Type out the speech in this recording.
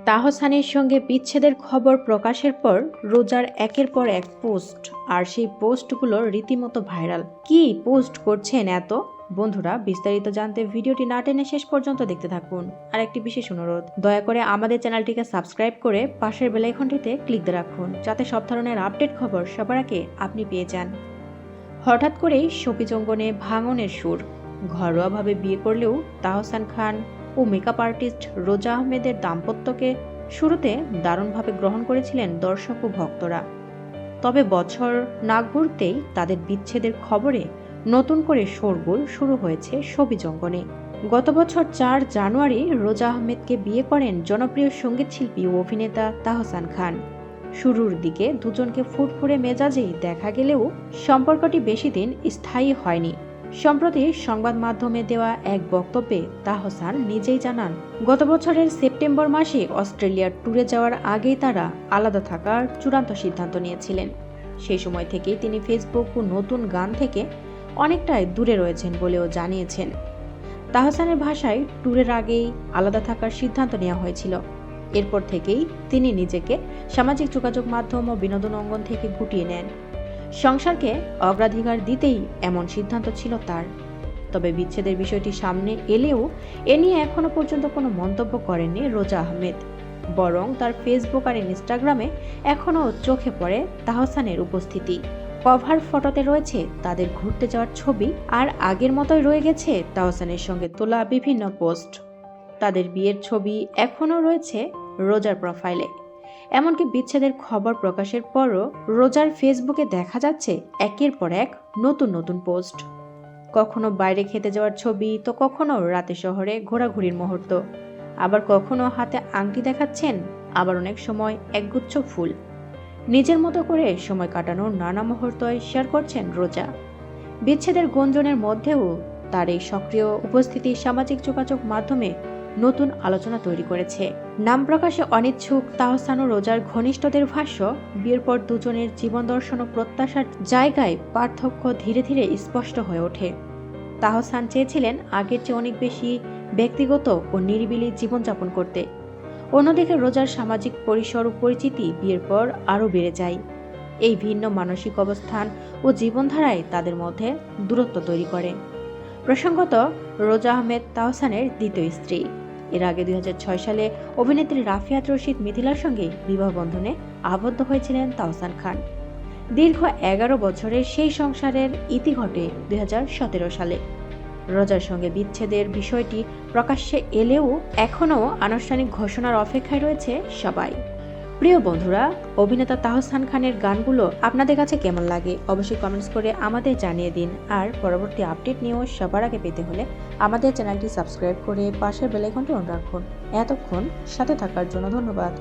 তাহসানের সঙ্গে বিচ্ছেদের খবর প্রকাশের পর রোজার একের পর এক পোস্ট, আর সেই পোস্টগুলো রীতিমতো ভাইরাল। কি পোস্ট করছেন এত? বন্ধুরা, বিস্তারিত জানতে ভিডিওটি না টেনে শেষ পর্যন্ত দেখতে থাকুন। আর একটি বিশেষ অনুরোধ, দয়া করে আমাদের চ্যানেলটিকে সাবস্ক্রাইব করে পাশের বেল আইকনটিতে ক্লিক দিয়ে রাখুন, যাতে সব ধরনের আপডেট খবর সবার আগে আপনি পেয়ে যান। হঠাৎ করেই শোপিজ অঙ্গনে ভাঙনের সুর। ঘরোয়াভাবে বিয়ে করলেও তাহসান খান ও মেকআপ আর্টিস্ট রোজা আহমেদের দাম্পত্যকে শুরুতে দারুণভাবে গ্রহণ করেছিলেন দর্শক ও ভক্তরা। তবে বছর না ঘুরতেই তাদের বিচ্ছেদের খবরে নতুন করে শোরগোল শুরু হয়েছে শোবিজ অঙ্গনে। গত বছর 4 জানুয়ারি রোজা আহমেদকে বিয়ে করেন জনপ্রিয় সঙ্গীতশিল্পী ও অভিনেতা তাহসান খান। শুরুর দিকে দুজনকে ফুরফুরে মেজাজেই দেখা গেলেও সম্পর্কটি বেশি দিন স্থায়ী হয়নি। সম্প্রতি সংবাদ মাধ্যমে দেওয়া এক বক্তব্যে তাহসান নিজেই জানান, গত বছরের সেপ্টেম্বর মাসে অস্ট্রেলিয়ার ট্যুরে যাওয়ার আগেই তারা আলাদা থাকার চূড়ান্ত সিদ্ধান্ত নিয়েছিলেন। সেই সময় থেকেই তিনি ফেসবুক ও নতুন গান থেকে অনেকটাই দূরে রয়েছেন বলেও জানিয়েছেন। তাহসানের ভাষায় ট্যুরের আগেই আলাদা থাকার সিদ্ধান্ত নেওয়া হয়েছিল। এরপর থেকেই তিনি নিজেকে সামাজিক যোগাযোগ মাধ্যম ও বিনোদন অঙ্গন থেকে গুটিয়ে নেন। সংসারকে অগ্রাধিকার দিতেই এমন সিদ্ধান্ত ছিল তার। তবে বিচ্ছেদের বিষয়টি সামনে এলেও এ নিয়ে এখনো পর্যন্ত কোনো মন্তব্য করেননি রোজা আহমেদ। বরং তার ফেসবুক আর ইনস্টাগ্রামে এখনও চোখে পড়ে তাহসানের উপস্থিতি। কভার ফটোতে রয়েছে তাদের ঘুরতে যাওয়ার ছবি, আর আগের মতোই রয়ে গেছে তাহসানের সঙ্গে তোলা বিভিন্ন পোস্ট। তাদের বিয়ের ছবি এখনও রয়েছে রোজার প্রোফাইলে। এমনকি বিচ্ছেদের খবর প্রকাশের পরও রোজার ফেসবুকে দেখা যাচ্ছে একের পর এক নতুন নতুন পোস্ট। কখনো বাইরে খেতে যাওয়ার ছবি, তো কখনো রাতে শহরে ঘোরাঘুরির মুহূর্ত, আবার কখনো হাতে আংটি দেখাচ্ছেন, আবার অনেক সময় একগুচ্ছ ফুল। নিজের মতো করে সময় কাটানোর নানা মুহূর্ত শেয়ার করছেন রোজা। বিচ্ছেদের গুঞ্জনের মধ্যেও তার এই সক্রিয় উপস্থিতি সামাজিক যোগাযোগ মাধ্যমে নতুন আলোচনা তৈরি করেছে। নাম প্রকাশে অনিচ্ছুক তাহসান ও রোজার ঘনিষ্ঠদের ভাষ্য, বিয়ের পর দুজনের জীবন দর্শন ও প্রত্যাশার জায়গায় পার্থক্য ধীরে ধীরে স্পষ্ট হয়ে ওঠে। তাহসান চেয়েছিলেন আগের চেয়ে অনেক বেশি ব্যক্তিগত ও নিরিবিলি জীবনযাপন করতে। অন্যদিকে রোজার সামাজিক পরিসর ও পরিচিতি বিয়ের পর আরও বেড়ে যায়। এই ভিন্ন মানসিক অবস্থান ও জীবনধারায় তাদের মধ্যে দূরত্ব তৈরি করে। প্রসঙ্গত, রোজা আহমেদ তাহসানের দ্বিতীয় স্ত্রী। এর আগে 2006 সালে অভিনেত্রী রাফিয়াত রশিদ মিথিলার সঙ্গে বিবাহ বন্ধনে আবদ্ধ হয়েছিলেন তাহসান খান। দীর্ঘ 11 বছরের সেই সংসারের ইতি ঘটে 2017 সালে। রোজার সঙ্গে বিচ্ছেদের বিষয়টি প্রকাশ্যে এলেও এখনও আনুষ্ঠানিক ঘোষণার অপেক্ষায় রয়েছে সবাই। প্রিয় বন্ধুরা, অভিনেতা তাহসান খানের গানগুলো আপনাদের কাছে কেমন লাগে অবশ্যই কমেন্টস করে আমাদের জানিয়ে দিন। আর পরবর্তী আপডেট নিয়েও সবার আগে পেতে হলে আমাদের চ্যানেলটি সাবস্ক্রাইব করে পাশের বেল আইকনটি অন রাখুন। এতক্ষণ সাথে থাকার জন্য ধন্যবাদ।